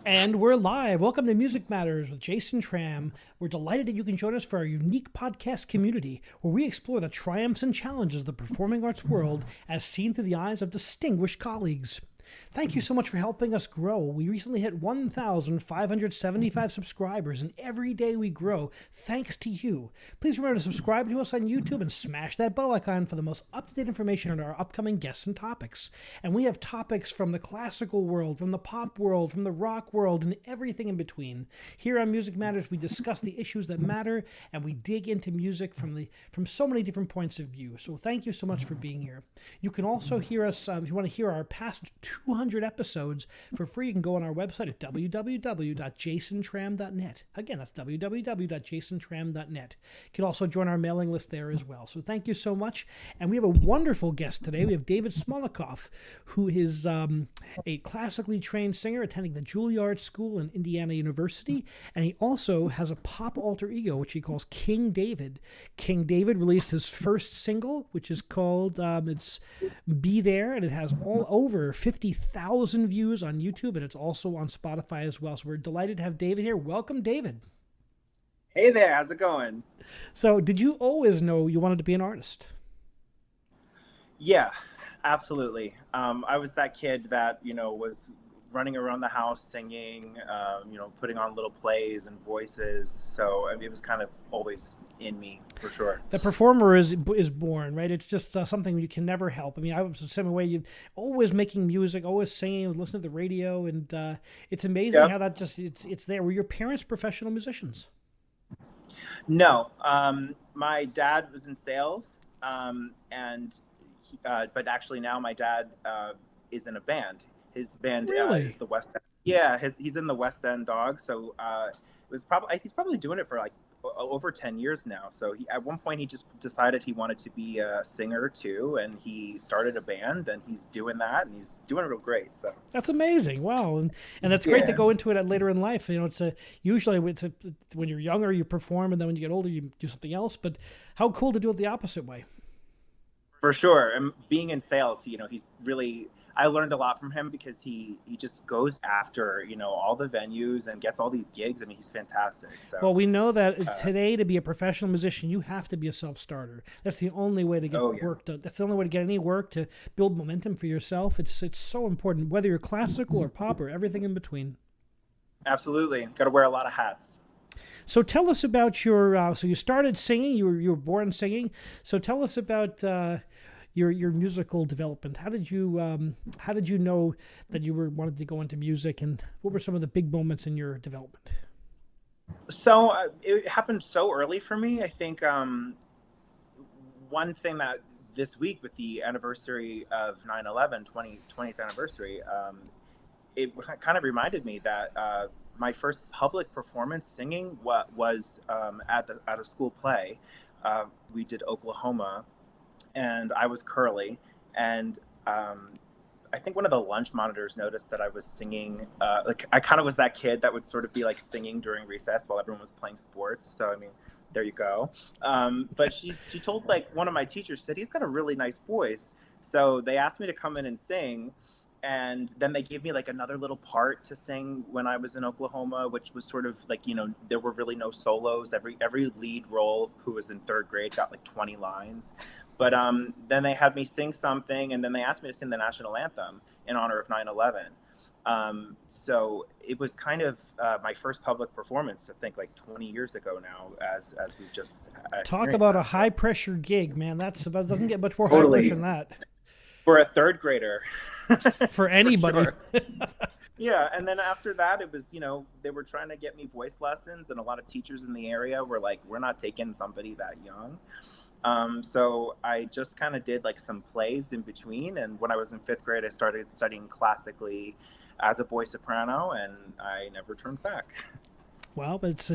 And we're live. Welcome to Music Matters with Jason Tramm. We're delighted that you can join us for our unique podcast community where we explore the triumphs and challenges of the performing arts world as seen through the eyes of distinguished colleagues. Thank you so much for helping us grow. We recently hit 1,575 subscribers, and every day we grow thanks to you. Please remember to subscribe to us on YouTube and smash that bell icon for the most up-to-date information on our upcoming guests and topics. And we have topics from the classical world, from the pop world, from the rock world, and everything in between. Here on Music Matters, we discuss the issues that matter, and we dig into music from so many different points of view. So thank you so much for being here. You can also hear us, if you want to hear our past 200 episodes for free, you can go on our website at www.jasontram.net. Again, that's www.jasontram.net. You can also join our mailing list there as well. So thank you so much. And we have a wonderful guest today. We have David Smolokoff, who is a classically trained singer attending the Juilliard School in Indiana University. And he also has a pop alter ego, which he calls King David. King David released his first single, which is called it's Be There, and it has all over 50,000 views on YouTube, and it's also on Spotify as well. So we're delighted to have David here. Welcome, David. Hey there, how's it going? So did you always know you wanted to be an artist? Yeah, absolutely. I was that kid that, was running around the house singing, putting on little plays and voices. So I mean, it was kind of always in me, for sure. The performer is born, right? It's just something you can never help. I mean, I was the same way. You always making music, always singing, listening to the radio, and it's amazing how that just it's there. Were your parents professional musicians? No, my dad was in sales, but actually now my dad is in a band. His band is the West End. Yeah, he's in the West End Dog. So he's probably doing it for like over 10 years now. So at one point he just decided he wanted to be a singer too, and he started a band, and he's doing that, and he's doing it real great. So that's amazing. Wow, and that's great to go into it at later in life. Usually when you're younger you perform, and then when you get older you do something else. But how cool to do it the opposite way. For sure, and being in sales, he's really. I learned a lot from him because he just goes after, all the venues and gets all these gigs. I mean, he's fantastic. So, well, we know that today to be a professional musician, you have to be a self-starter. That's the only way to get work done. That's the only way to get any work, to build momentum for yourself. It's so important, whether you're classical or pop or everything in between. Absolutely. Got to wear a lot of hats. So tell us about your, so you started singing, you were born singing. So tell us about, your musical development. How did you know that you wanted to go into music, and what were some of the big moments in your development? So it happened so early for me. I think one thing that this week with the anniversary of 9/11, 20th anniversary, it kind of reminded me that my first public performance singing was at a school play. We did Oklahoma, and I was Curly, and I think one of the lunch monitors noticed that I was singing. I kind of was that kid that would sort of be like singing during recess while everyone was playing sports. So I mean, there you go. But she told like one of my teachers said he's got a really nice voice. So they asked me to come in and sing, and then they gave me like another little part to sing when I was in Oklahoma, which was sort of like, there were really no solos. Every lead role who was in third grade got like 20 lines. But then they had me sing something, and then they asked me to sing the national anthem in honor of 9/11. So it was kind of my first public performance, I think like 20 years ago now, as we just talk about a high pressure gig, man. That doesn't get much more high pressure than that. For a third grader. For anybody. For sure. Yeah, and then after that, it was, they were trying to get me voice lessons, and a lot of teachers in the area were like, we're not taking somebody that young. So I just kind of did like some plays in between. And when I was in fifth grade, I started studying classically as a boy soprano, and I never turned back. Well, but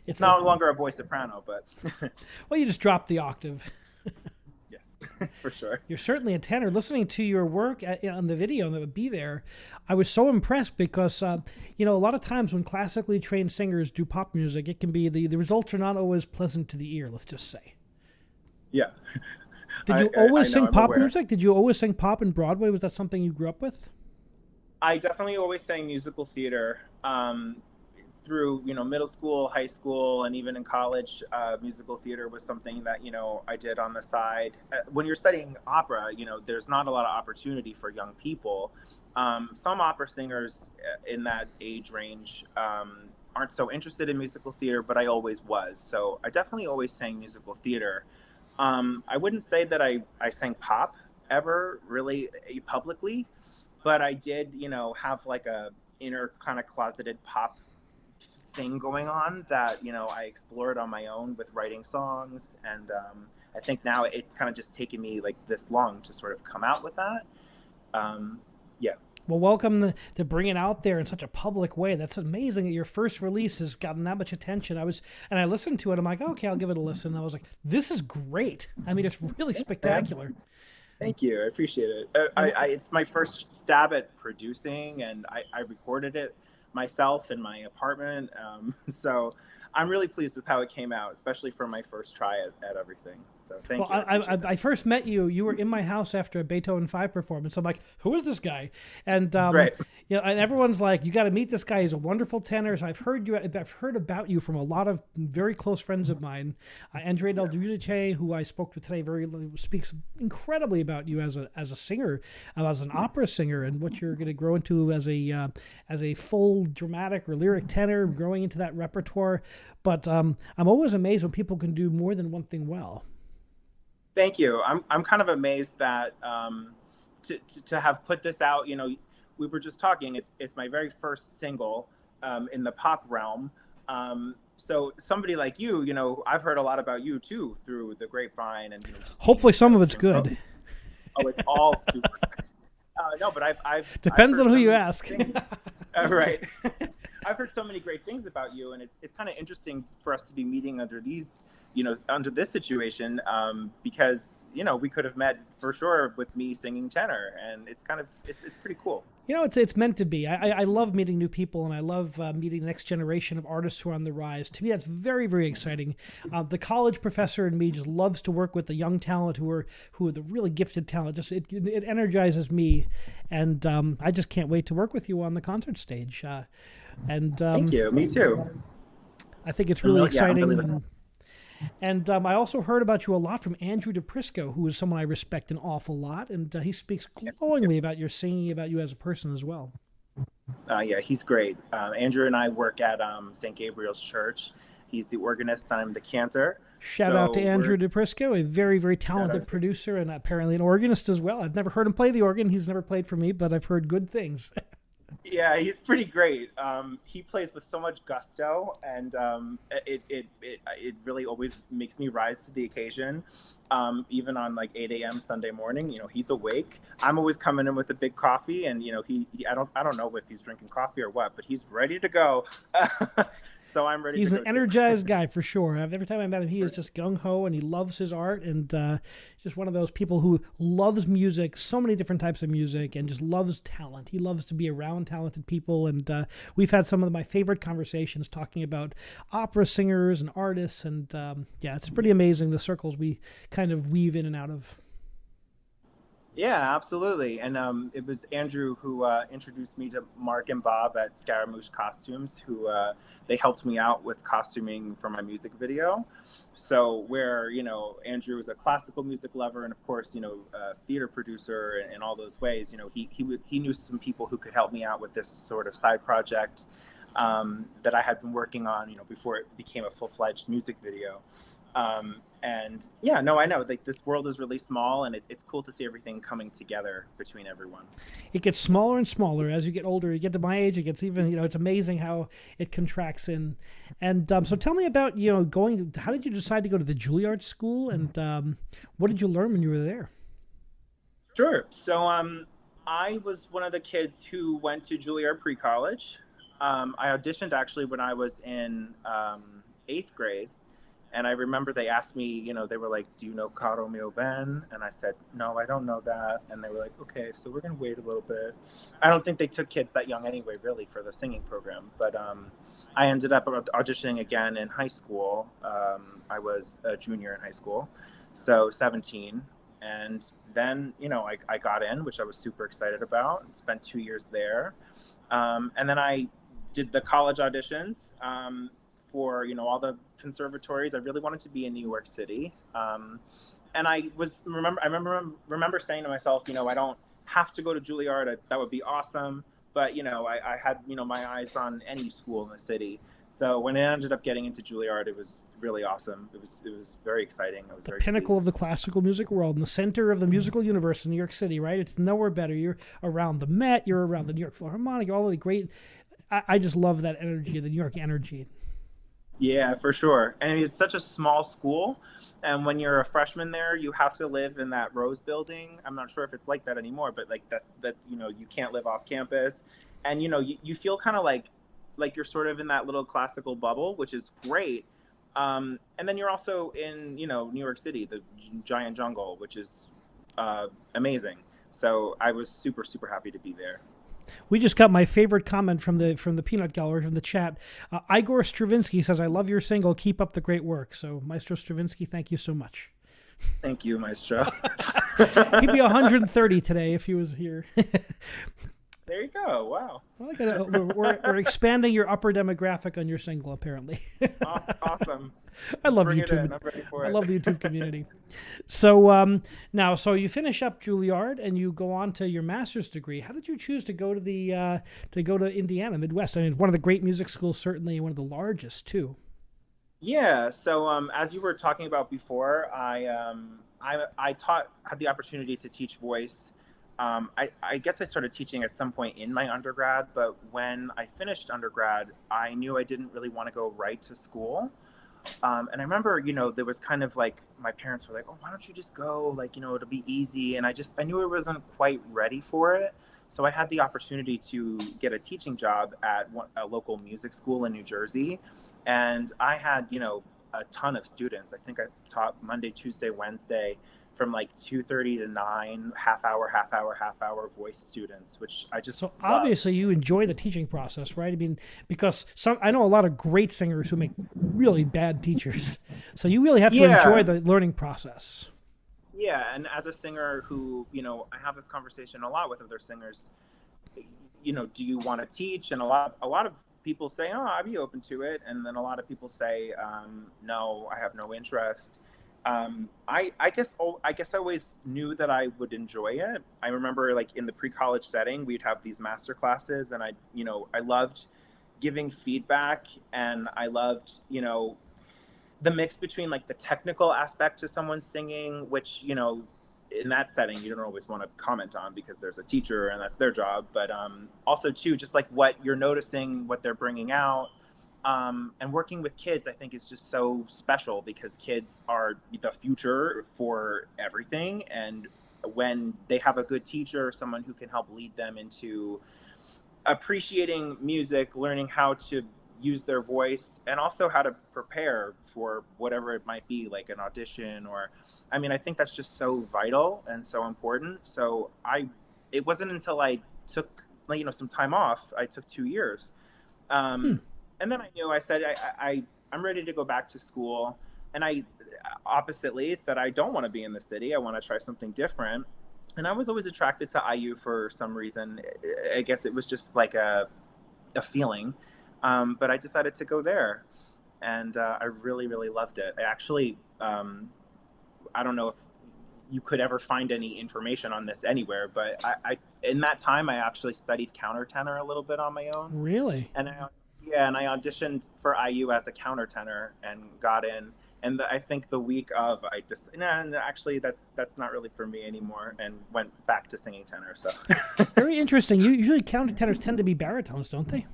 it's no longer a boy soprano, but. Well, you just dropped the octave. Yes, for sure. You're certainly a tenor. Listening to your work on the video that would be there, I was so impressed because, a lot of times when classically trained singers do pop music, it can be the results are not always pleasant to the ear, let's just say. Yeah. Did you always sing pop music? Did you always sing pop in Broadway? Was that something you grew up with? I definitely always sang musical theater. through, middle school, high school, and even in college, musical theater was something that, I did on the side. When you're studying opera, there's not a lot of opportunity for young people. Some opera singers in that age range aren't so interested in musical theater, but I always was. So I definitely always sang musical theater. I wouldn't say that I sang pop ever really publicly, but I did, have like a inner kind of closeted pop thing going on that, I explored on my own with writing songs. And I think now it's kind of just taken me like this long to sort of come out with that. Yeah. Well, welcome to bring it out there in such a public way. That's amazing that your first release has gotten that much attention. I listened to it. I'm like, okay, I'll give it a listen. I was like, this is great. I mean, it's really spectacular. Thank you. I appreciate it. It's my first stab at producing, and I recorded it myself in my apartment. So I'm really pleased with how it came out, especially for my first try at everything. So thank you. I first met you. You were in my house after a Beethoven 5 performance. I'm like, who is this guy? And right. And everyone's like, you got to meet this guy. He's a wonderful tenor. So I've heard about you from a lot of very close friends of mine. Andrea Del Giudice, who I spoke with today, speaks incredibly about you as a singer, as an opera singer, and what you're going to grow into as a full dramatic or lyric tenor, growing into that repertoire. But I'm always amazed when people can do more than one thing well. Thank you. I'm kind of amazed that to have put this out. We were just talking. It's my very first single in the pop realm. So somebody like you, I've heard a lot about you too through the grapevine, and hopefully some of it's good. Oh, it's all super good. No, but I've depends on who you ask. Right. I've heard so many great things about you, and it's kind of interesting for us to be meeting under these, under this situation, because, we could have met for sure with me singing tenor, and it's pretty cool. It's meant to be. I love meeting new people, and I love meeting the next generation of artists who are on the rise. To me, that's very, very exciting. The college professor in me just loves to work with the young talent who are the really gifted talent. Just it energizes me, and I just can't wait to work with you on the concert stage. Thank you. Me too. I think it's really exciting. And I also heard about you a lot from Andrew DePrisco, who is someone I respect an awful lot, and he speaks glowingly about your singing, about you as a person as well. Yeah, he's great. Andrew and I work at St. Gabriel's Church. He's the organist, and I'm the cantor. Shout out to Andrew DePrisco, a very, very talented producer and apparently an organist as well. I've never heard him play the organ. He's never played for me, but I've heard good things. Yeah, he's pretty great. He plays with so much gusto, and it really always makes me rise to the occasion. Even on like 8 a.m. Sunday morning, he's awake. I'm always coming in with a big coffee, and I don't know if he's drinking coffee or what, but he's ready to go. So I'm ready. He's an energized guy for sure. Every time I met him, he is just gung ho, and he loves his art, and just one of those people who loves music, so many different types of music, and just loves talent. He loves to be around talented people, and we've had some of my favorite conversations talking about opera singers and artists, and it's pretty amazing the circles we kind of weave in and out of. Yeah, absolutely. And it was Andrew who introduced me to Mark and Bob at Scaramouche Costumes, who they helped me out with costuming for my music video. So where, Andrew is a classical music lover and, of course, a theater producer in all those ways, he knew some people who could help me out with this sort of side project that I had been working on, before it became a full-fledged music video. I know like this world is really small, and it's cool to see everything coming together between everyone. It gets smaller and smaller as you get older. You get to my age, it gets even, it's amazing how it contracts in. And so tell me about, how did you decide to go to the Juilliard School, and what did you learn when you were there? Sure. So I was one of the kids who went to Juilliard pre-college. I auditioned actually when I was in 8th grade. And I remember they asked me, they were like, do you know Caro Mio Ben? And I said, no, I don't know that. And they were like, okay, so we're going to wait a little bit. I don't think they took kids that young anyway, really, for the singing program. But I ended up auditioning again in high school. I was a junior in high school, so 17. And then, I got in, which I was super excited about, and spent 2 years there. And then I did the college auditions for, you know, all the conservatories. I really wanted to be in New York City. And I remember saying to myself, you know, I don't have to go to Juilliard. That would be awesome. But, you know, I had, you know, my eyes on any school in the city. So when I ended up getting into Juilliard, it was really awesome. It was very exciting. I was the very pinnacle pleased. of the classical music world, in the center of the musical universe in New York City, right? It's nowhere better. You're around the Met, you're around the New York Philharmonic, all of the great. I just love that energy, the New York energy. Yeah, for sure. And it's such a small school. And when you're a freshman there, you have to live in that Rose building. I'm not sure if it's like that anymore, but like that, you know, you can't live off campus. And, you know, you feel kind of like you're sort of in that little classical bubble, which is great. And then you're also in, you know, New York City, the giant jungle, which is amazing. So I was super, super happy to be there. We just got my favorite comment from the Peanut Gallery, from the chat. Igor Stravinsky says, "I love your single. Keep up the great work." So, Maestro Stravinsky, thank you so much. Thank you, Maestro. He'd be 130 today if he was here. There you go. Wow. Well, we're expanding your upper demographic on your single, apparently. Awesome. I love Bring YouTube. I'm ready for I it. love the YouTube community. So now, so you finish up Juilliard and you go on to your master's degree. How did you choose to go to Indiana, Midwest? I mean, one of the great music schools, certainly one of the largest too. Yeah. So as you were talking about before, I had the opportunity to teach voice. I guess I started teaching at some point in my undergrad, but when I finished undergrad, I knew I didn't really want to go right to school. And I remember, you know, there was kind of like, my parents were like, "Oh, why don't you just go? Like, you know, it'll be easy." And I knew I wasn't quite ready for it. So I had the opportunity to get a teaching job at a local music school in New Jersey. And I had, you know, a ton of students. I think I taught Monday, Tuesday, Wednesday, from like 2:30 to 9, half hour voice students, which I just So love. obviously you enjoy the teaching process, right? I mean, because I know a lot of great singers who make really bad teachers. So you really have to enjoy the learning process. Yeah, and as a singer who, you know, I have this conversation a lot with other singers, you know, do you want to teach? And a lot of people say, "Oh, I'd be open to it." And then a lot of people say, "No, I have no interest." I guess I always knew that I would enjoy it. I remember, like, in the pre-college setting, we'd have these master classes, and I loved giving feedback, and I loved, you know, the mix between like the technical aspect to someone singing, which, you know, in that setting you don't always want to comment on because there's a teacher and that's their job, but also too, just like what you're noticing, what they're bringing out. And working with kids, I think, is just so special because kids are the future for everything. And when they have a good teacher, someone who can help lead them into appreciating music, learning how to use their voice, and also how to prepare for whatever it might be, like an audition, or, I mean, I think that's just so vital and so important. So it wasn't until I took, like, you know, some time off. I took 2 years. And then I knew, I said, I'm ready to go back to school. And I oppositely said, I don't want to be in the city. I want to try something different. And I was always attracted to IU for some reason. I guess it was just like a feeling. But I decided to go there. And I really, really loved it. I actually, I don't know if you could ever find any information on this anywhere, but I in that time, I actually studied countertenor a little bit on my own. Really? And I auditioned for IU as a countertenor and got in. And I think the week of, I just, actually, that's not really for me anymore, and went back to singing tenor. So very interesting. Usually countertenors tend to be baritones, don't they?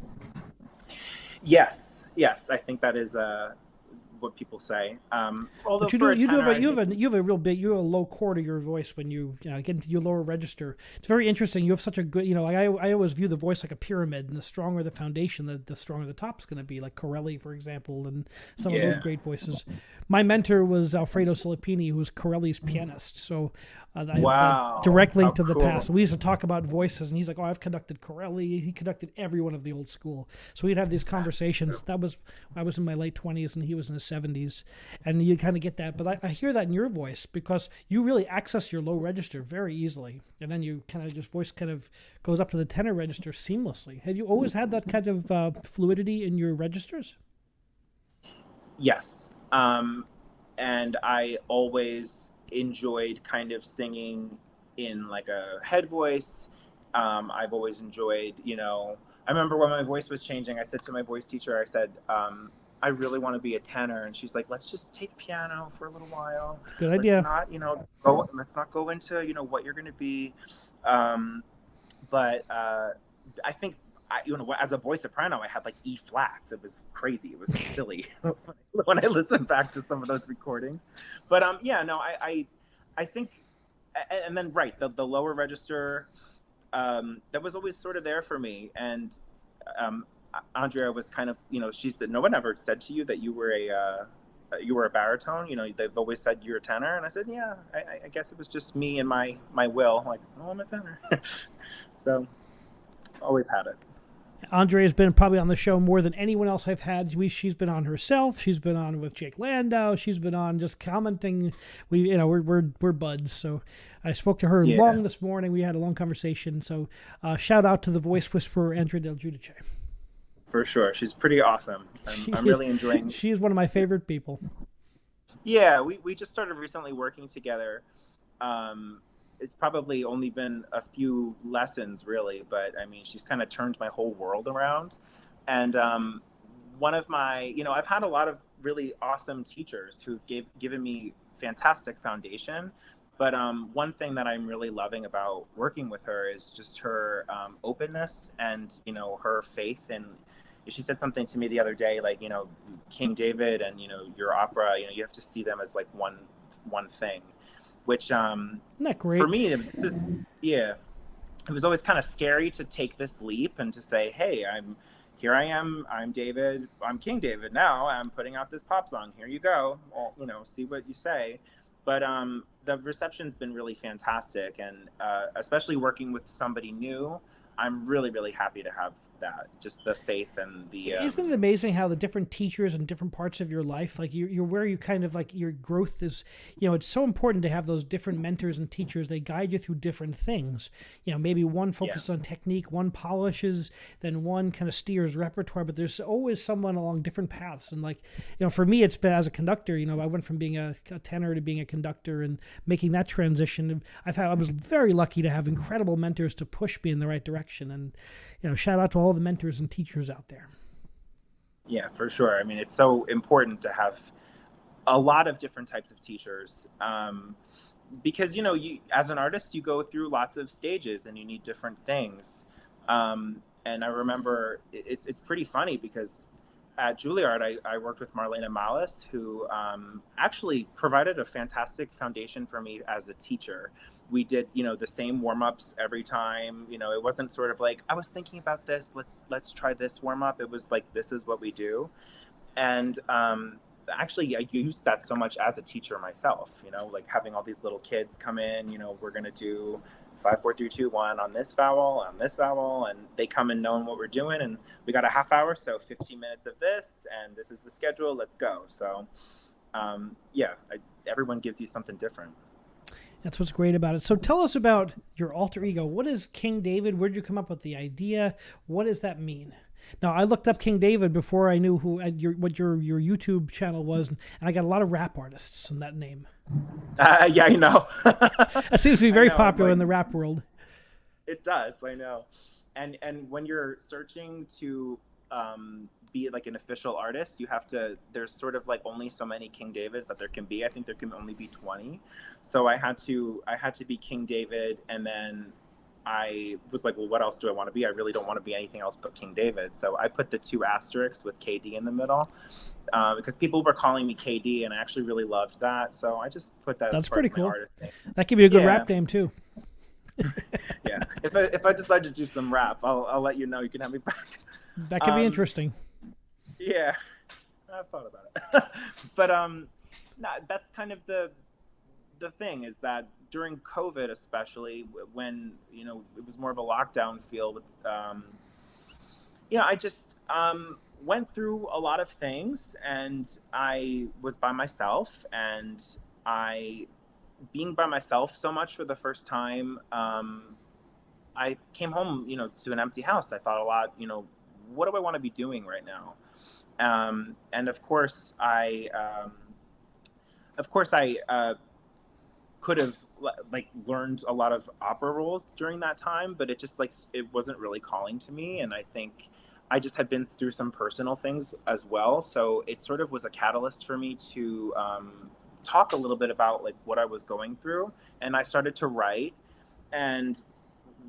Yes. I think that is what people say. Although but you have a real big, you have a low core to your voice when you get into your lower register. It's very interesting. You have such a good, I always view the voice like a pyramid, and the stronger the foundation, the stronger the top's going to be, like Corelli, for example, and some of those great voices. My mentor was Alfredo Silipini, who was Corelli's pianist. So I have a direct link to the past. We used to talk about voices, and he's like, "Oh, I've conducted Corelli." He conducted everyone of the old school. So we'd have these conversations. I was in my late 20s, and he was in his 70s, and you kind of get that. But I hear that in your voice because you really access your low register very easily, and then you kind of, your voice kind of goes up to the tenor register seamlessly. Have you always had that kind of fluidity in your registers? Yes. And I always enjoyed kind of singing in like a head voice. I've always enjoyed, I remember when my voice was changing, I said to my voice teacher, I said, I really want to be a tenor. And she's like, let's just take piano for a little while. It's a good idea. Let's not go into, what you're going to be. But I think, as a voice soprano, I had like E flats. It was crazy. It was silly when I listened back to some of those recordings. But I think, and then the lower register, that was always sort of there for me. And Andrea was kind of, she said, no one ever said to you that you were a baritone. They've always said you're a tenor. And I said, yeah, I guess it was just me and my will. Like, oh, I'm a tenor. So always had it. Andrea has been probably on the show more than anyone else I've had. She's been on herself. She's been on with Jake Landau. She's been on just commenting. We're buds. So I spoke to her long this morning. We had a long conversation. So shout out to the voice whisperer, Andrea Del Giudice. For sure. She's pretty awesome. I'm really enjoying. She is one of my favorite people. Yeah. We just started recently working together. It's probably only been a few lessons really, but I mean, she's kind of turned my whole world around. And one of my, I've had a lot of really awesome teachers who've given me fantastic foundation. But one thing that I'm really loving about working with her is just her openness and, her faith. And she said something to me the other day, like, King David and, your opera, you have to see them as like one thing. Which Isn't that great? For me, it was always kind of scary to take this leap and to say, hey, I'm David, I'm King David now, I'm putting out this pop song, here you go, see what you say. But the reception's been really fantastic, and especially working with somebody new, I'm really, really happy to have that, just the faith and the Isn't it amazing how the different teachers in different parts of your life, like you're where you kind of like your growth is, it's so important to have those different mentors and teachers. They guide you through different things. Maybe one focuses on technique, one polishes, then one kind of steers repertoire, but there's always someone along different paths. And like, for me, it's been as a conductor, I went from being a tenor to being a conductor and making that transition. I was very lucky to have incredible mentors to push me in the right direction. And, shout out to all the mentors and teachers out there. Yeah, for sure. I mean, it's so important to have a lot of different types of teachers because, you as an artist, you go through lots of stages and you need different things. And I remember it's pretty funny because at Juilliard, I worked with Marlena Malis, who actually provided a fantastic foundation for me as a teacher. We did, the same warm-ups every time. It wasn't sort of like, I was thinking about this, let's try this warm-up. It was like, this is what we do. And actually, I used that so much as a teacher myself, like having all these little kids come in, we're going to do 5, 4, 3, 2, 1 on this vowel, and they come in knowing what we're doing, and we got a half hour, so 15 minutes of this, and this is the schedule, let's go. So everyone gives you something different. That's what's great about it. So tell us about your alter ego. What is King David? Where did you come up with the idea? What does that mean? Now, I looked up King David before I knew what your YouTube channel was, and I got a lot of rap artists in that name. Yeah, I know. That seems to be very popular in the rap world. It does, I know. And when you're searching to be like an official artist, there's sort of like only so many King Davids that there can be. I think there can only be 20. So I had to be King David, and then I was like, well, what else do I want to be? I really don't want to be anything else but King David. So I put the 2 asterisks with KD in the middle because people were calling me KD, and I actually really loved that. So I just put that. That's pretty cool. Artist name. That could be a good rap name too. Yeah. If I decide to do some rap, I'll let you know. You can have me back. That could be interesting. Yeah, I thought about it. But that's kind of the thing, is that during COVID, especially when it was more of a lockdown feel, I just went through a lot of things, and I was by myself, and being by myself so much for the first time, I came home, to an empty house. I thought a lot, what do I want to be doing right now? And of course I could have learned a lot of opera roles during that time, but it wasn't really calling to me. And I think I just had been through some personal things as well. So it sort of was a catalyst for me to talk a little bit about what I was going through. And I started to write, and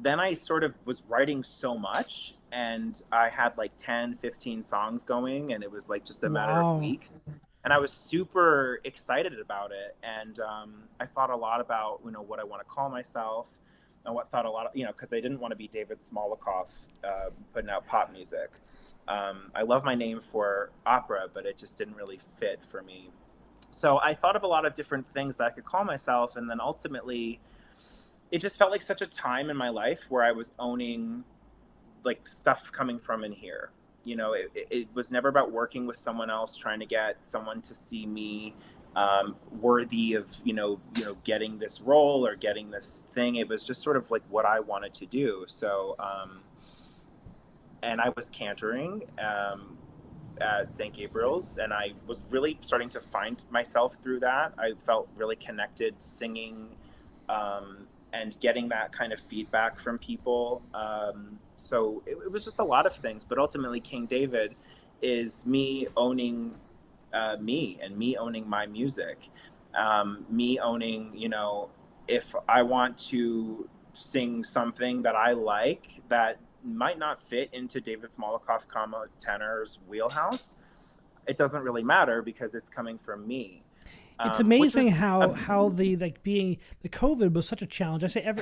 then I sort of was writing so much, and I had 10, 15 songs going, and it was just a matter of weeks. And I was super excited about it. And I thought a lot about, what I want to call myself, and because I didn't want to be David Smolokoff putting out pop music. I love my name for opera, but it just didn't really fit for me. So I thought of a lot of different things that I could call myself. And then ultimately, it just felt like such a time in my life where I was owning stuff coming from in here. It was never about working with someone else, trying to get someone to see me worthy of, getting this role or getting this thing. It was just sort of what I wanted to do. So, and I was cantoring at St. Gabriel's, and I was really starting to find myself through that. I felt really connected singing, and getting that kind of feedback from people. So it was just a lot of things, but ultimately King David is me owning me, and me owning my music, me owning, if I want to sing something that I like that might not fit into David Smolokoff, tenor's wheelhouse, it doesn't really matter because it's coming from me. It's amazing how the being the COVID was such a challenge. I say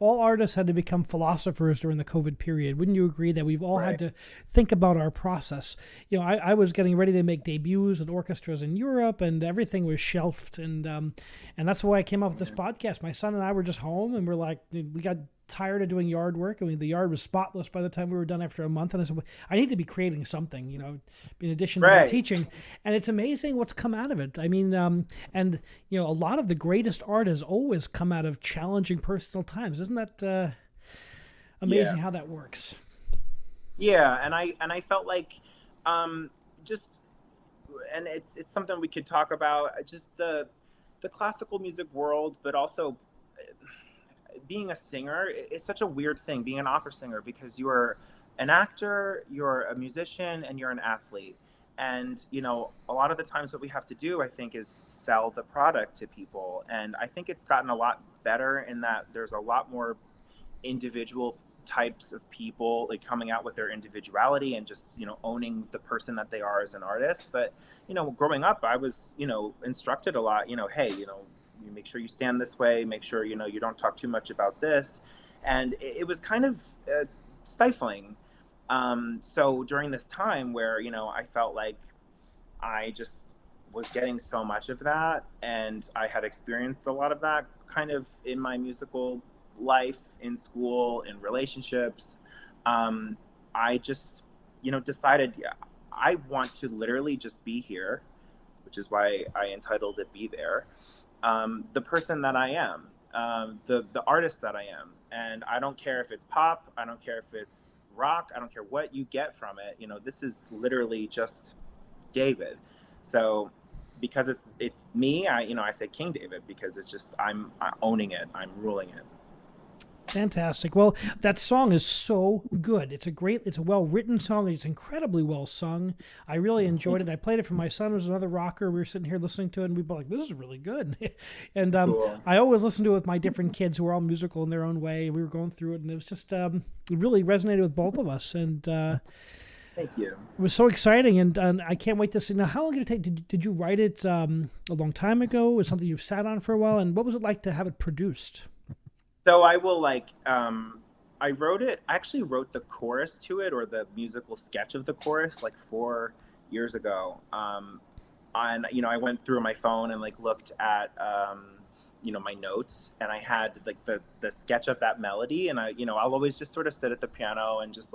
all artists had to become philosophers during the COVID period. Wouldn't you agree that we've all had to think about our process? I was getting ready to make debuts at orchestras in Europe, and everything was shelved. And that's why I came up with this podcast. My son and I were just home, and we got tired of doing yard work. I mean, the yard was spotless by the time we were done after a month. And I said, I need to be creating something, in addition to my teaching. And it's amazing what's come out of it. I mean, and a lot of the greatest art has always come out of challenging personal times. Isn't that amazing how that works? Yeah. And I felt just, and it's something we could talk about, just the classical music world, but also being a singer. It's such a weird thing, being an opera singer, because you're an actor, you're a musician, and you're an athlete. And, a lot of the times what we have to do, I think, is sell the product to people. And I think it's gotten a lot better in that there's a lot more individual types of people coming out with their individuality and just, owning the person that they are as an artist. But, growing up, I was, instructed a lot, hey, you make sure you stand this way, make sure, you don't talk too much about this. And it was kind of stifling. So during this time where, I felt like I just was getting so much of that, and I had experienced a lot of that kind of in my musical life, in school, in relationships, I just, decided, I want to literally just be here, which is why I entitled it Be There. The person that I am, the artist that I am. And I don't care if it's pop, I don't care if it's rock, I don't care what you get from it. This is literally just David. So because it's me, I say King David, because it's just, I'm owning it, I'm ruling it. Fantastic. Well, that song is so good. It's a well-written song. It's incredibly well sung. I really enjoyed it. I played it for my son, who was another rocker. We were sitting here listening to it, and we were like, this is really good. And cool. I always listen to it with my different kids who are all musical in their own way. We were going through it, and it was just, it really resonated with both of us. And thank you. It was so exciting, and I can't wait to see. Now, how long did it take? Did you write it a long time ago? Was it something you've sat on for a while? And what was it like to have it produced? So I will I actually wrote the chorus to it, or the musical sketch of the chorus, 4 years ago. And, I went through my phone and looked at, my notes, and I had the sketch of that melody, and I'll always just sort of sit at the piano and just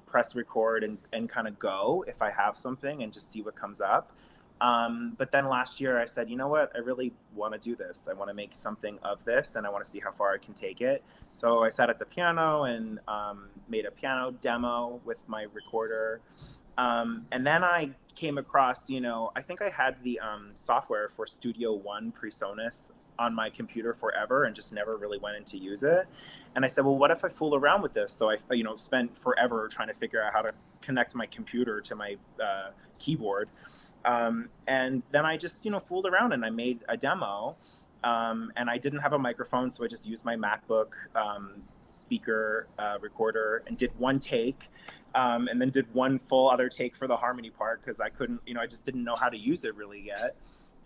press record and kind of go if I have something and just see what comes up. But then last year I said, you know what, I really want to do this. I want to make something of this, and I want to see how far I can take it. So I sat at the piano and made a piano demo with my recorder. And then I came across, I think I had the software for Studio One PreSonus on my computer forever and just never really went in to use it. And I said, well, what if I fool around with this? So I, spent forever trying to figure out how to connect my computer to my keyboard. And then I just, fooled around and I made a demo. And I didn't have a microphone, so I just used my MacBook speaker recorder and did one take. And then did one full other take for the harmony part because I couldn't, I just didn't know how to use it really yet.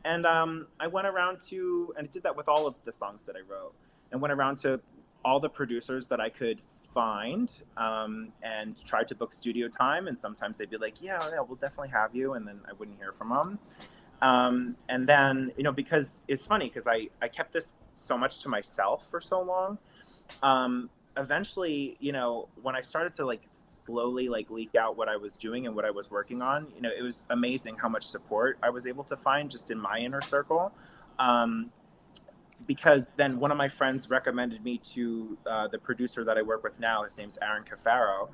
And I went around to, and I did that with all of the songs that I wrote, and went around to all the producers that I could find and tried to book studio time. And sometimes they'd be like, yeah, we'll definitely have you. And then I wouldn't hear from them. And then, because it's funny because I kept this so much to myself for so long. Eventually, when I started to slowly leak out what I was doing and what I was working on, it was amazing how much support I was able to find just in my inner circle. Because then one of my friends recommended me to the producer that I work with now. His name's Aaron Cafaro.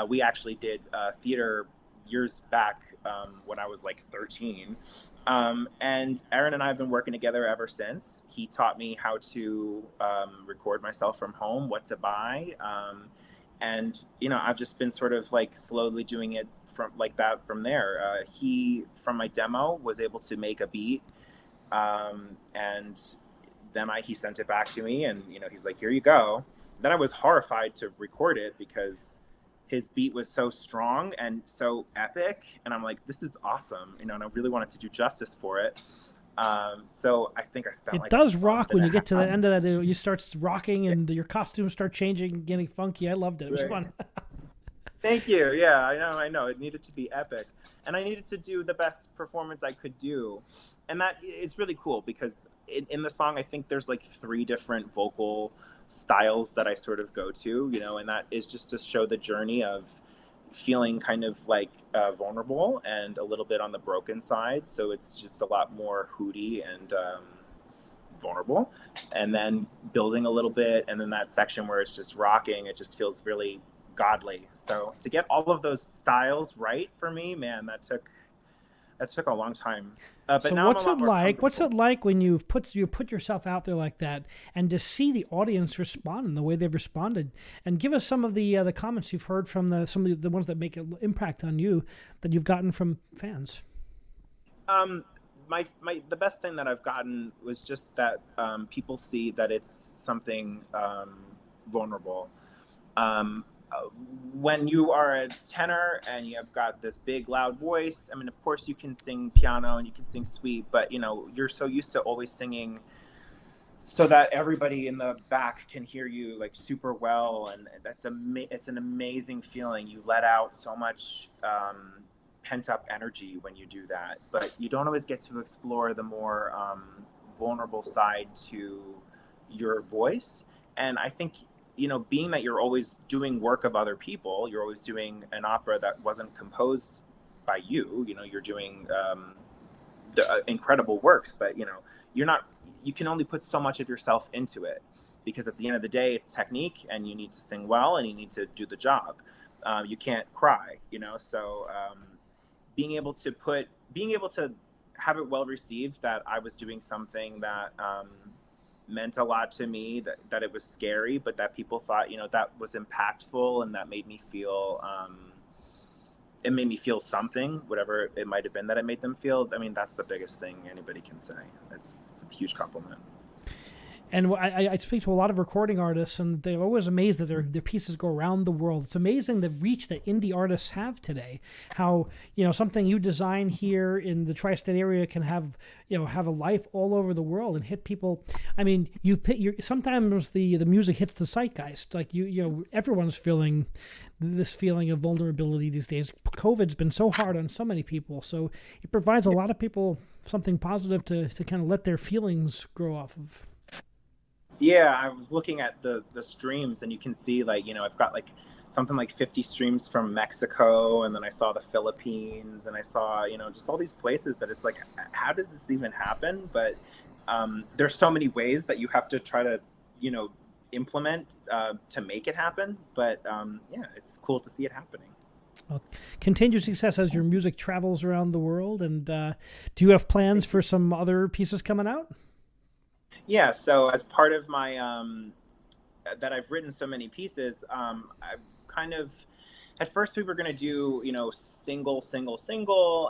We actually did theater years back when I was 13. And Aaron and I have been working together ever since. He taught me how to record myself from home, what to buy. And, I've just been sort of slowly doing it from from there. He, from my demo, was able to make a beat. And then he sent it back to me and, he's like, here you go. Then I was horrified to record it because his beat was so strong and so epic. And I'm like, this is awesome. And I really wanted to do justice for it. So I think I spent it does rock when you get to the end of that. You start rocking and your costumes start changing, getting funky. I loved it. It was fun. Thank you. Yeah, I know. It needed to be epic. And I needed to do the best performance I could do. And that is really cool because in the song, I think there's 3 different vocal styles that I sort of go to, and that is just to show the journey of feeling kind of vulnerable and a little bit on the broken side. So it's just a lot more hooty and vulnerable, and then building a little bit. And then that section where it's just rocking, it just feels really godly. So to get all of those styles right for me, man, that took a long time. But so now what's it like? What's it like when you put yourself out there like that, and to see the audience respond in the way they've responded? And give us some of the comments you've heard from some of the ones that make an impact on you that you've gotten from fans. The best thing that I've gotten was just that people see that it's something vulnerable. When you are a tenor and you have got this big loud voice, I mean, of course you can sing piano and you can sing sweet, but you're so used to always singing so that everybody in the back can hear you super well. And it's an amazing feeling. You let out so much pent up energy when you do that, but you don't always get to explore the more vulnerable side to your voice. And I think being that you're always doing work of other people, you're always doing an opera that wasn't composed by you, you're doing incredible works, but you can only put so much of yourself into it, because at the end of the day, it's technique and you need to sing well and you need to do the job. You can't cry, so being able to have it well received, that I was doing something that, meant a lot to me, that it was scary, but that people thought, that was impactful, and that made me feel, it made me feel something, whatever it might have been that it made them feel. I mean, that's the biggest thing anybody can say. It's a huge compliment. And I speak to a lot of recording artists, and they're always amazed that their pieces go around the world. It's amazing the reach that indie artists have today. How something you design here in the tri-state area can have a life all over the world and hit people. I mean, sometimes the music hits the zeitgeist. Everyone's feeling this feeling of vulnerability these days. COVID's been so hard on so many people, so it provides a lot of people something positive to kind of let their feelings grow off of. Yeah, I was looking at the streams, and you can see I've got something like 50 streams from Mexico, and then I saw the Philippines, and I saw, just all these places that it's like, how does this even happen? But there's so many ways that you have to try to, implement to make it happen. But yeah, it's cool to see it happening. Well, continued success as your music travels around the world. And do you have plans for some other pieces coming out? Yeah, so as part of my that I've written so many pieces, I've kind of, at first we were going to do, single,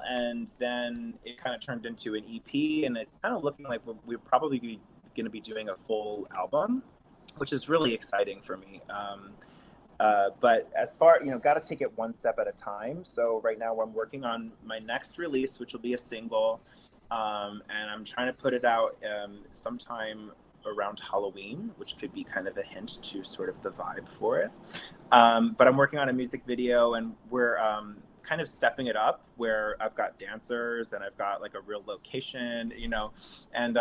and then it kind of turned into an EP, and it's kind of looking like we're probably going to be doing a full album, which is really exciting for me. But as far, got to take it one step at a time. So right now I'm working on my next release, which will be a single. And I'm trying to put it out sometime around Halloween, which could be kind of a hint to sort of the vibe for it. But I'm working on a music video, and we're kind of stepping it up, where I've got dancers and I've got like a real location, and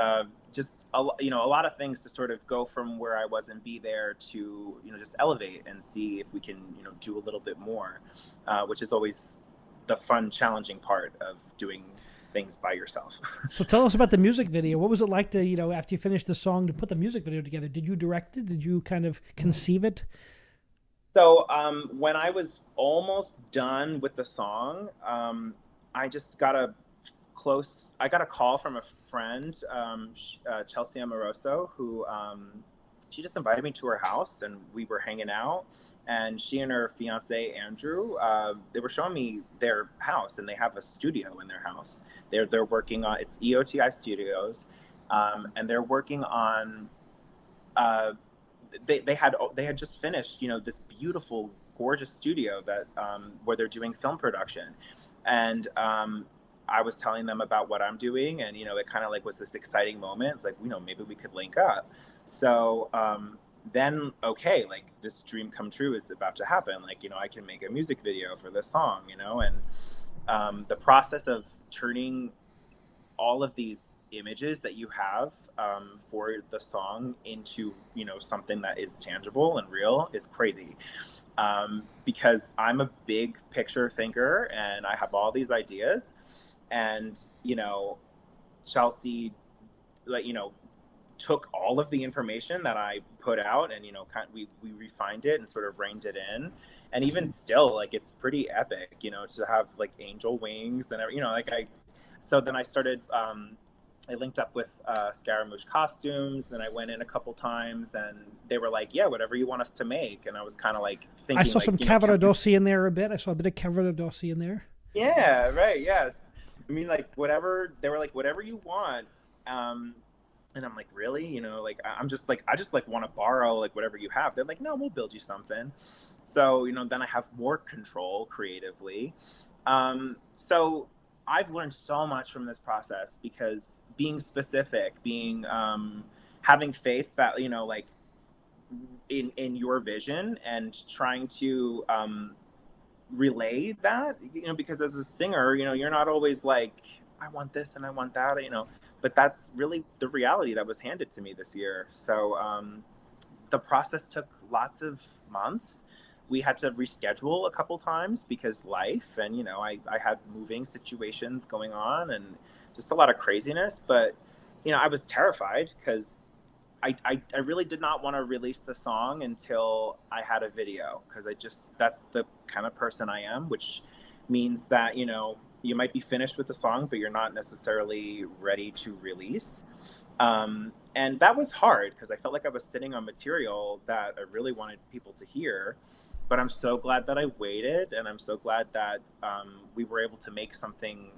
just a lot of things to sort of go from where I was and be there to, just elevate and see if we can, do a little bit more, which is always the fun, challenging part of doing things by yourself. So tell us about the music video. What was it like to, after you finished the song, to put the music video together? Did you direct it? Did you kind of conceive it? So when I was almost done with the song, I just got a call from a friend, Chelsea Amoroso, who she just invited me to her house, and we were hanging out. And she and her fiance Andrew, they were showing me their house, and they have a studio in their house. They're working on, it's EOTI Studios, and they're working on. They had just finished, this beautiful, gorgeous studio that where they're doing film production, and I was telling them about what I'm doing, and it kind of like was this exciting moment. It's like, maybe we could link up. So. Then, okay, like this dream come true is about to happen. Like, I can make a music video for this song, and the process of turning all of these images that you have for the song into, something that is tangible and real is crazy. Because I'm a big picture thinker, and I have all these ideas, and, Chelsea, like, took all of the information that I put out, and we refined it and sort of reined it in. And even still, like, it's pretty epic, to have like angel wings and so then I started I linked up with Scaramouche Costumes, and I went in a couple times, and they were like, yeah, whatever you want us to make. And I was kind of like thinking, I saw some Cavaradossi in there a bit. I saw a bit of Cavaradossi in there. Yeah, right. Yes. I mean, like, whatever, they were like, whatever you want. And I'm like, really? I just want to borrow like whatever you have. They're like, no, we'll build you something. So, then I have more control creatively. So I've learned so much from this process, because being specific, having faith that, like in your vision, and trying to relay that, because as a singer, you're not always like, I want this and I want that, but that's really the reality that was handed to me this year. So the process took lots of months. We had to reschedule a couple times because life, and I had moving situations going on, and just a lot of craziness. But I was terrified, because I really did not want to release the song until I had a video, because that's the kind of person I am, which means that you might be finished with the song, but you're not necessarily ready to release. And that was hard, because I felt like I was sitting on material that I really wanted people to hear. But I'm so glad that I waited, and I'm so glad that we were able to make something,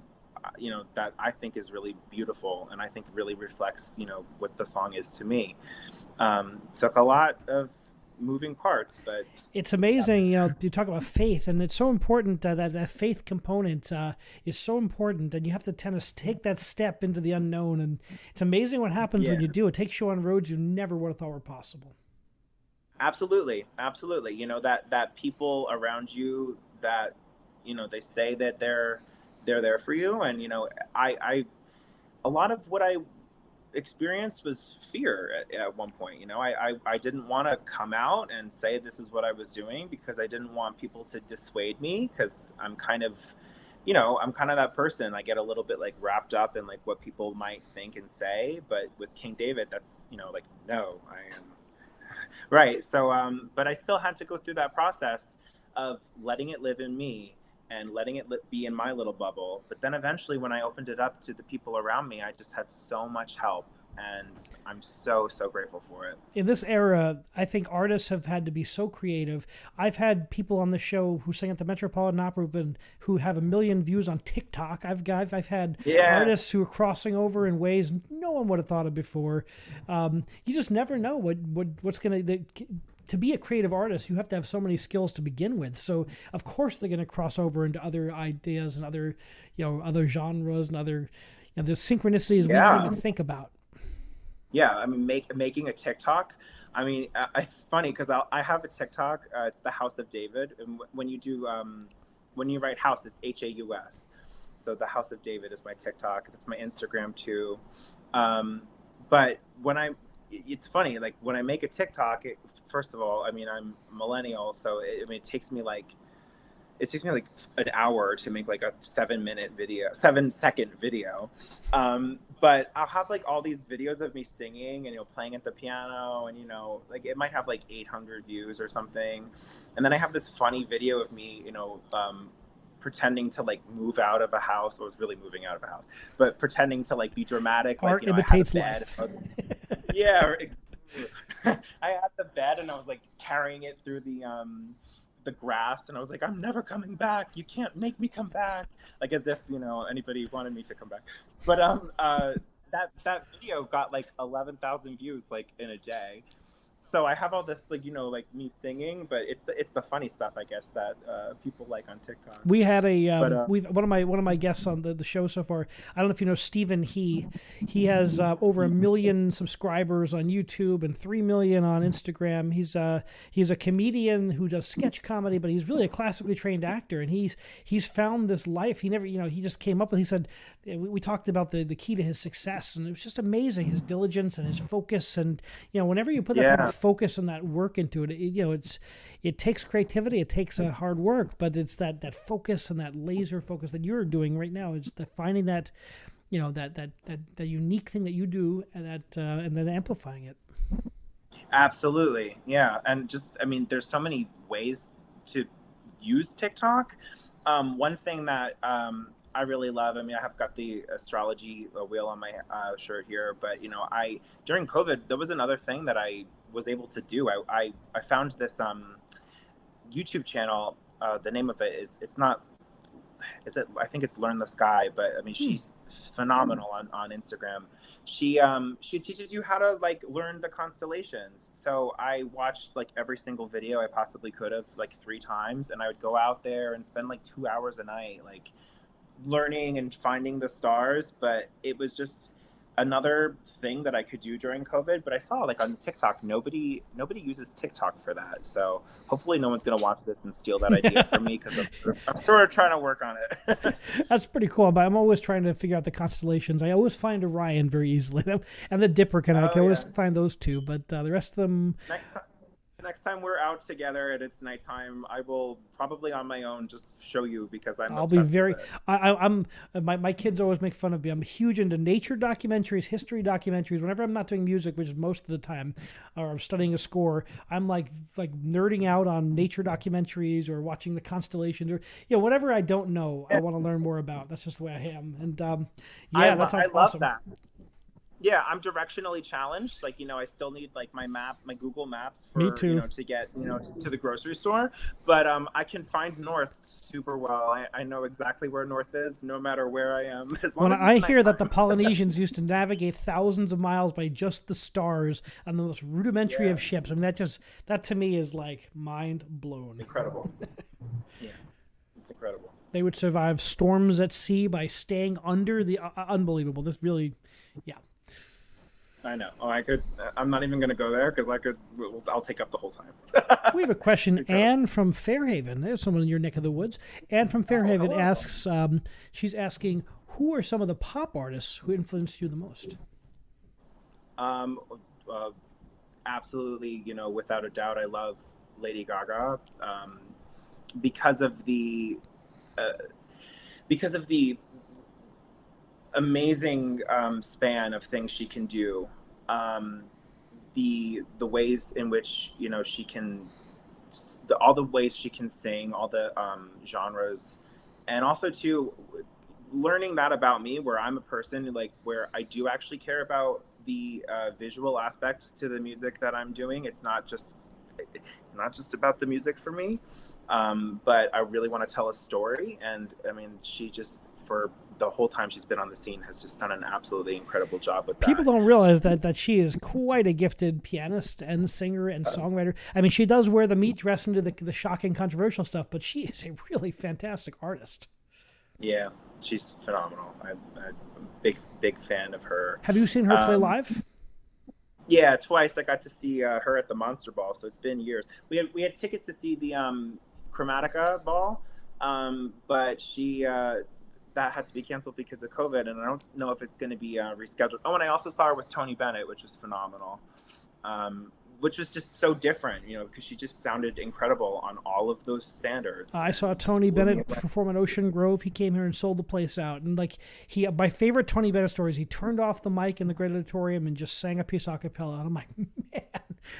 that I think is really beautiful, and I think really reflects, what the song is to me. Took a lot of moving parts, but it's amazing. You talk about faith, and it's so important. That faith component is so important, and you have to tend to take that step into the unknown. And it's amazing what happens when you do. It takes you on roads you never would have thought were possible. Absolutely. That people around you that they say that they're there for you, and I a lot of what I experienced was fear at one point. You know, I didn't want to come out and say this is what I was doing because I didn't want people to dissuade me, because I'm kind of that person. I get a little bit like wrapped up in like what people might think and say, but with King David, that's, like, no, I am right. So, but I still had to go through that process of letting it live in me and letting it be in my little bubble. But then eventually when I opened it up to the people around me, I just had so much help. And I'm so, so grateful for it. In this era, I think artists have had to be so creative. I've had people on the show who sing at the Metropolitan Opera and who have 1 million views on TikTok. I've had artists who are crossing over in ways no one would have thought of before. You just never know what's going to be a creative artist. You have to have so many skills to begin with. So of course they're going to cross over into other ideas and other genres and other, the synchronicities we don't even think about. Yeah, I mean, making a TikTok. I mean, it's funny because I have a TikTok. It's the House of David, and when you write house, it's Haus. So the House of David is my TikTok. That's my Instagram too. But it's funny. Like when I make a TikTok, first of all, I mean, I'm millennial, so it takes me like an hour to make like a 7-second video. But I'll have like all these videos of me singing and, playing at the piano, and, like it might have like 800 views or something. And then I have this funny video of me, pretending to like move out of a house. I was really moving out of a house, but pretending to like be dramatic. Art like, imitates life. Yeah. I had the bed and I was like carrying it through the grass, and I was like, I'm never coming back. You can't make me come back. Like as if, anybody wanted me to come back. But that video got like 11,000 views like in a day. So I have all this like, like me singing, but it's the funny stuff, I guess, that people like on TikTok. We had one of my guests on the show so far. I don't know if you know Stephen. He has over 1 million subscribers on YouTube and 3 million on Instagram. He's a comedian who does sketch comedy, but he's really a classically trained actor, and he's found this life. He never, he just came up with. He said we talked about the key to his success, and it was just amazing, his diligence and his focus, and whenever you put that kind of focus and that work into it, it takes creativity, it takes hard work, but it's that focus and that laser focus that you're doing right now. It's finding that that unique thing that you do, and then amplifying it. Absolutely. Yeah. And just, I mean, there's so many ways to use TikTok. One thing that I really love, I mean, I have got the astrology wheel on my shirt here, but during COVID, there was another thing that I was able to do. I found this YouTube channel. The name of it I think it's Learn the Sky, but I mean, she's phenomenal on Instagram. She teaches you how to like learn the constellations. So I watched like every single video I possibly could have, like 3 times, and I would go out there and spend like 2 hours a night, like learning and finding the stars. But it was just another thing that I could do during COVID. But I saw like on TikTok, nobody uses TikTok for that. So hopefully no one's going to watch this and steal that idea from me, because I'm sort of trying to work on it. That's pretty cool. But I'm always trying to figure out the constellations. I always find Orion very easily, and the Dipper I can always find those two. But the rest of them... Next time we're out together and it's nighttime, I will probably on my own just show you, because I'll be very. I'm my kids always make fun of me. I'm huge into nature documentaries, history documentaries. Whenever I'm not doing music, which is most of the time, or I'm studying a score, I'm like nerding out on nature documentaries or watching the constellations, or whatever I don't know, I want to learn more about. That's just the way I am. And I love that. Yeah, I'm directionally challenged. Like, I still need like my Google Maps for, to get, to the grocery store. But I can find north super well. I know exactly where north is, no matter where I am. When I hear that the Polynesians used to navigate thousands of miles by just the stars on the most rudimentary of ships, I mean, that to me is like mind blown. Incredible. Yeah, it's incredible. They would survive storms at sea by staying under the unbelievable. This really, yeah. I know. I'm not even going to go there, because I'll take up the whole time. We have a question. Anne from Fairhaven. There's someone in your neck of the woods. Anne from Fairhaven asks, she's asking, who are some of the pop artists who influenced you the most? Um, uh, Absolutely, without a doubt, I love Lady Gaga, because of the uh, because of the amazing span of things she can do, um, the ways in which she can, all the ways she can sing, all the genres, and also too learning that about me, where I'm a person like where I do actually care about the visual aspect to the music that I'm doing. It's not just about the music for me, but I really want to tell a story. And I mean, she just, for the whole time she's been on the scene, has just done an absolutely incredible job with that. People don't realize that she is quite a gifted pianist and singer and songwriter. I mean, she does wear the meat dress and do the shocking, controversial stuff, but she is a really fantastic artist. Yeah, she's phenomenal. I'm a big fan of her. Have you seen her play live? Yeah, twice. I got to see her at the Monster Ball, so it's been years. We had tickets to see the Chromatica Ball, but she that had to be canceled because of COVID, and I don't know if it's going to be rescheduled. Oh, and I also saw her with Tony Bennett, which was phenomenal, which was just so different, because she just sounded incredible on all of those standards. I saw Tony Bennett perform at Ocean Grove. He came here and sold the place out. And my favorite Tony Bennett story is he turned off the mic in the Great Auditorium and just sang a piece a cappella. And I'm like, man,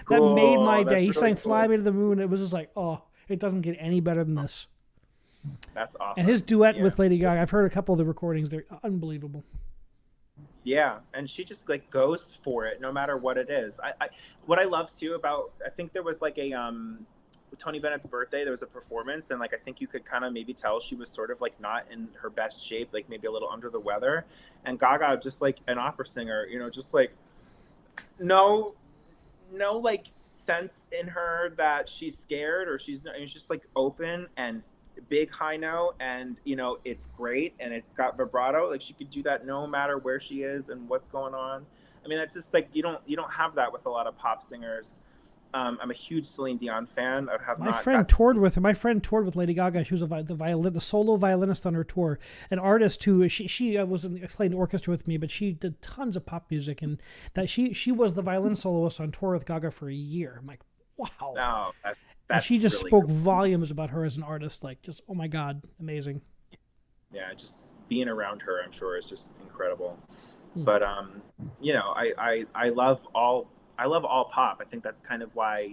that made my day. He sang Fly Me to the Moon. It was just like, oh, it doesn't get any better than this. That's awesome. And his duet with Lady Gaga, I've heard a couple of the recordings. They're unbelievable. Yeah, and she just goes for it no matter what it is. What I love too about, I think there was like a Tony Bennett's birthday, there was a performance, and I think you could kind of maybe tell she was sort of not in her best shape, maybe a little under the weather. And Gaga, just like an opera singer, just no sense in her that she's scared or she's just open and big high note, and it's great, and it's got vibrato. She could do that no matter where she is and what's going on. I mean, that's just you don't have that with a lot of pop singers. I'm a huge Celine Dion fan. My friend toured with Lady Gaga. She was the solo violinist on her tour, an artist who she was playing orchestra with me, but she did tons of pop music, and that she was the violin soloist on tour with Gaga for a year. I'm like, wow. Oh, and she just really spoke cool. volumes about her as an artist, just, oh my God, amazing. Yeah, just being around her, I'm sure, is just incredible. But I love all pop. I think that's kind of why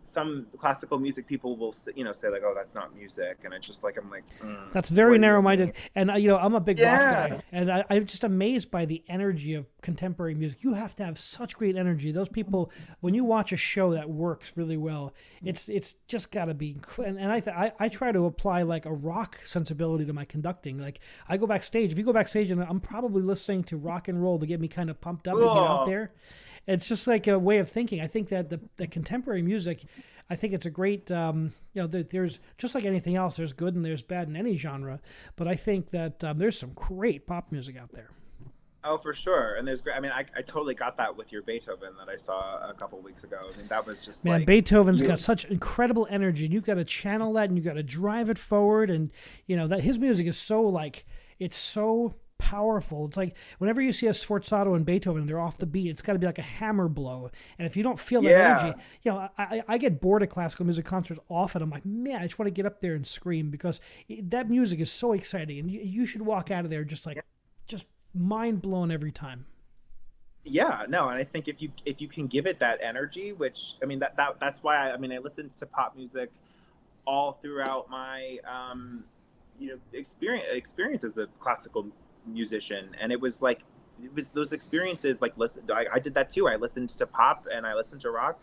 some classical music people will say oh, that's not music, and it's just that's very narrow-minded. And I'm a big rock guy, and I'm just amazed by the energy of contemporary music. You have to have such great energy. Those people, when you watch a show that works really well, it's just got to be. And I try to apply a rock sensibility to my conducting. I go backstage. If you go backstage, and I'm probably listening to rock and roll to get me kind of pumped up and get out there. It's just a way of thinking. I think that the contemporary music, I think it's a great, there's just like anything else, there's good and there's bad in any genre. But I think that there's some great pop music out there. Oh, for sure. And there's great. I mean, I totally got that with your Beethoven that I saw a couple of weeks ago. I mean, that was just Beethoven's got such incredible energy, and you've got to channel that, and you've got to drive it forward. And, that his music is so it's so powerful. It's whenever you see a sforzato and Beethoven, they're off the beat. It's got to be like a hammer blow. And if you don't feel that energy, I get bored of classical music concerts often. I'm like, man, I just want to get up there and scream, because that music is so exciting, and you should walk out of there just mind blown every time. Yeah, no, and I think if you can give it that energy, which I mean that's why I listened to pop music all throughout my experience as a classical musician, and it was those experiences. Listen, I did that too. I listened to pop and I listened to rock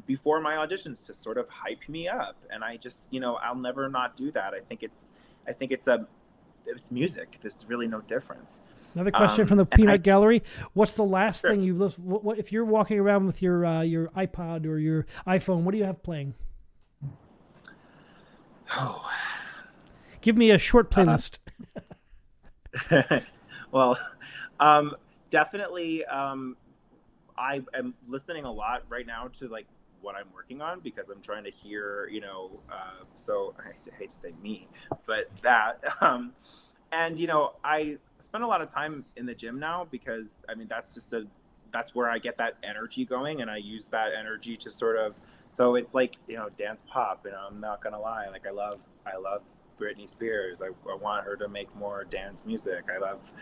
before my auditions to sort of hype me up, and I just I'll never not do that. I think it's music. There's really no difference. Another question from the Peanut Gallery. What's the last thing you've listened? What if you're walking around with your iPod or your iPhone? What do you have playing? Oh, give me a short playlist. Well, definitely. I am listening a lot right now to what I'm working on, because I'm trying to hear, so I hate to say me, but that, And I spend a lot of time in the gym now because I mean that's where I get that energy going, and I use that energy to sort of, so it's like dance pop. I'm not gonna lie, like I love Britney Spears. I want her to make more dance music. I love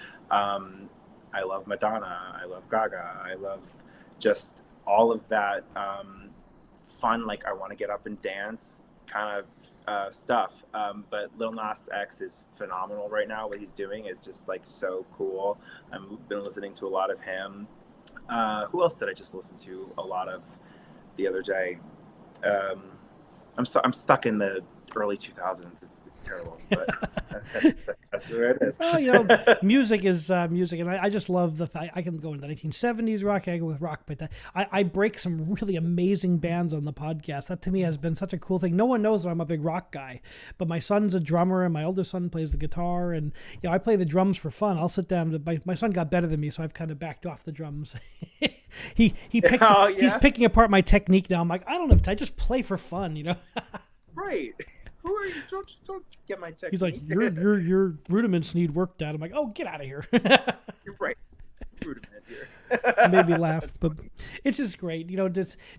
Madonna. I love Gaga. I love just all of that fun. Like I want to get up and dance kind of stuff. But Lil Nas X is phenomenal right now. What he's doing is just like so cool. I've been listening to a lot of him. Who else did I just listen to a lot of the other day? I'm stuck in the early 2000s. It's terrible, but that's where it is. Well, music is music, and I just love the fact I can go into the 1970s rock, I go with rock, but I break some really amazing bands on the podcast. That to me has been such a cool thing. No one knows that I'm a big rock guy, but my son's a drummer, and my older son plays the guitar, and I play the drums for fun. I'll sit down. My son got better than me, so I've kind of backed off the drums. He's picking apart my technique now. I'm like, I don't have to. I just play for fun, Right. Who are you? Don't get my technique. He's like, your rudiments need worked at. I'm like, oh, get out of here. You're right. Rudiment here. It made me laugh, but it's just great.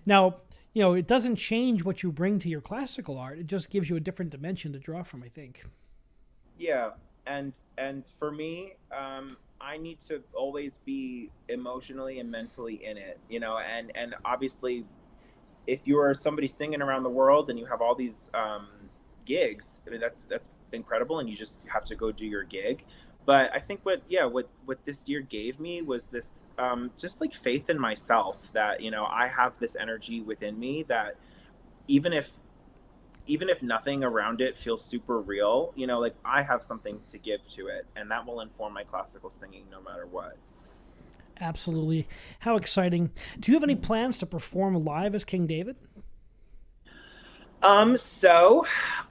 Now, it doesn't change what you bring to your classical art. It just gives you a different dimension to draw from, I think. Yeah, and for me, I need to always be emotionally and mentally in it, and obviously, if you are somebody singing around the world and you have all these gigs, I mean that's incredible, and you just have to go do your gig. But I think what this year gave me was this just like faith in myself that I have this energy within me that even if nothing around it feels super real, like I have something to give to it, and that will inform my classical singing no matter what. Absolutely. How exciting. Do you have any plans to perform live as King David? So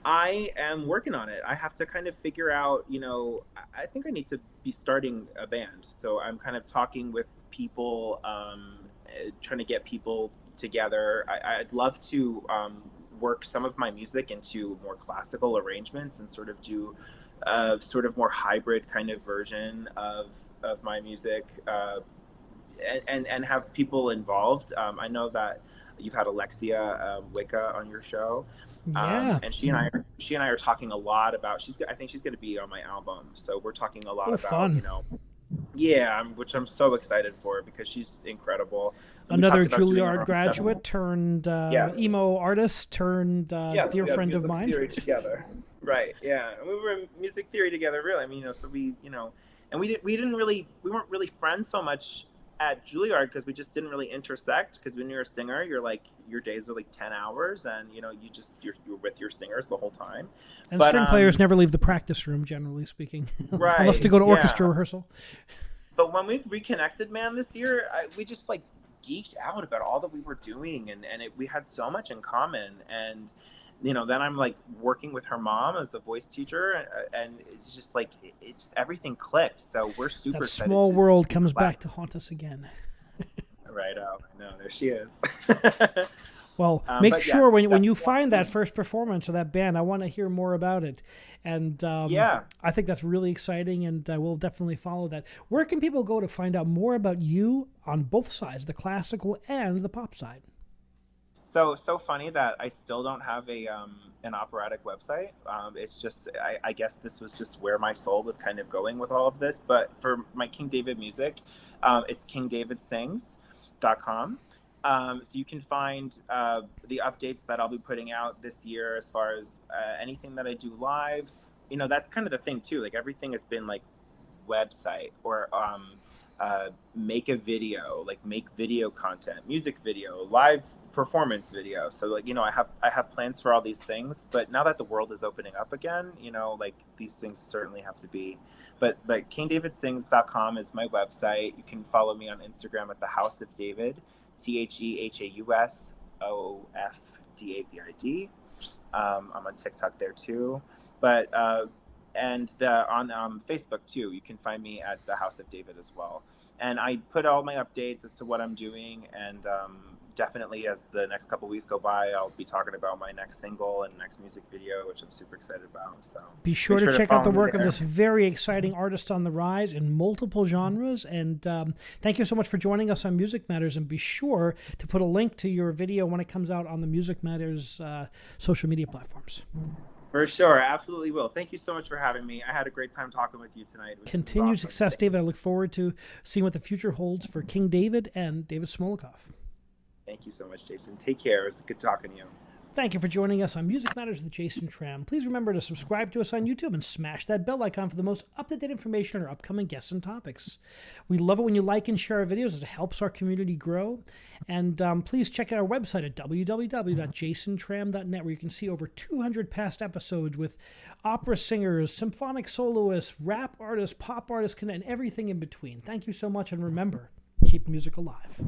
I am working on it. I have to kind of figure out, I think I need to be starting a band. So I'm kind of talking with people, trying to get people together. I'd love to work some of my music into more classical arrangements and sort of do sort of more hybrid kind of version of my music, and have people involved. I know that you've had Alexia Wicca on your show, and she and I are talking a lot about. I think she's going to be on my album, so we're talking a lot about fun. Which I'm so excited for because she's incredible. Another Juilliard graduate turned emo artist turned dear friend of mine. Theory together, right? Yeah, we were in music theory together, really. I mean, so we, and we weren't really friends so much at Juilliard because we just didn't really intersect. Because when you're a singer, you're like your days are like 10 hours, and you're with your singers the whole time. And string players never leave the practice room, generally speaking, right? Unless to go to orchestra rehearsal. But when we reconnected, man, this year, we just like geeked out about all that we were doing, and we had so much in common. And then I'm like working with her mom as the voice teacher, and it's just like everything clicked. So we're super that excited. Small world comes back to haunt us again. Right. Oh, I know. There she is. Well, make sure when you find that first performance of that band, I want to hear more about it. And I think that's really exciting, and we'll definitely follow that. Where can people go to find out more about you on both sides, the classical and the pop side? So funny that I still don't have an operatic website. It's just I guess this was just where my soul was kind of going with all of this. But for my King David music, it's kingdavidsings.com. So you can find the updates that I'll be putting out this year as far as anything that I do live. That's kind of the thing too. Like everything has been like website or make a video, like make video content, music video, live performance video. So like I have plans for all these things, but now that the world is opening up again, like these things certainly have to be. But like kingdavidsings.com is my website. You can follow me on Instagram at the House of David. TheHeAusOfDavid. I'm on TikTok there too, but and on Facebook too. You can find me at the House of David as well. And I put all my updates as to what I'm doing and definitely, as the next couple weeks go by, I'll be talking about my next single and next music video, which I'm super excited about. So be sure to check out the work of this very exciting artist on the rise in multiple genres. And thank you so much for joining us on Music Matters. And be sure to put a link to your video when it comes out on the Music Matters social media platforms. For sure. Absolutely will. Thank you so much for having me. I had a great time talking with you tonight. Continued success, David. I look forward to seeing what the future holds for King David and David Smolokoff. Thank you so much, Jason. Take care. It was good talking to you. Thank you for joining us on Music Matters with Jason Tramm. Please remember to subscribe to us on YouTube and smash that bell icon for the most up-to-date information on our upcoming guests and topics. We love it when you like and share our videos, as it helps our community grow. And please check out our website at www.jasontramm.net, where you can see over 200 past episodes with opera singers, symphonic soloists, rap artists, pop artists, and everything in between. Thank you so much, and remember, keep music alive.